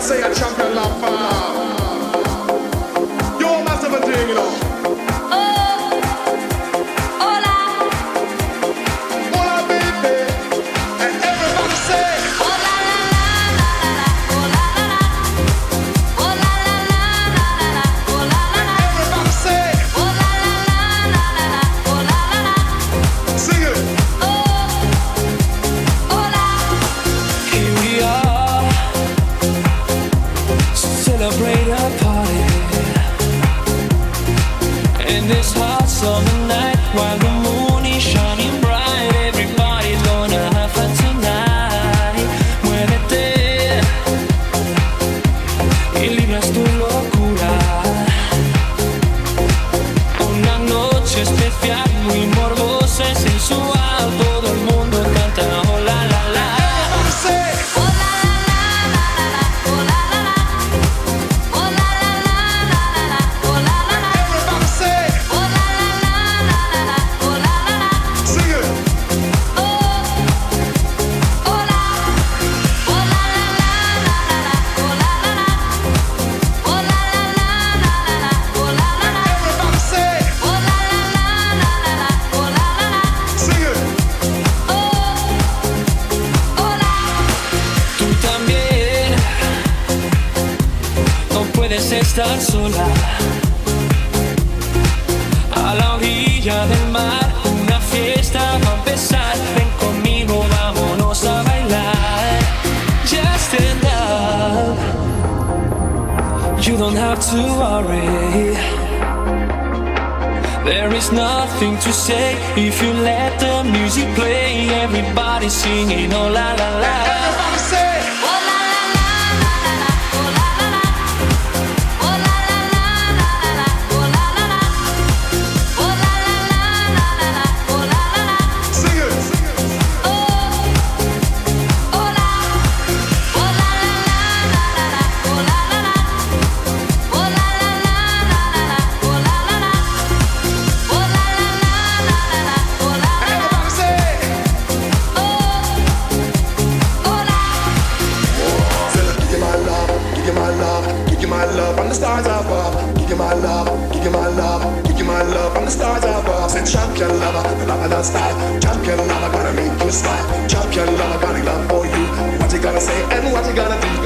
say a champion love you're massive a thing, you know. While the moon is shining bright, everybody's gonna have fun tonight. Muévete y libras tu locura. Una noche especial, muy morbosa y sensual. Todo el mundo canta oh la la la. Estar sola a la orilla del mar, una fiesta va a empezar. Ven conmigo, vámonos a bailar. Just stand up, you don't have to worry. There is nothing to say if you let the music play. Everybody singing oh la la la. Everybody say stars above, give you my love, give you my love, give you my love from the stars above. Say champion lover, the love of that style. Champion lover, gonna make you smile. Champion lover, got a love for you. What you gonna say and what you gonna do?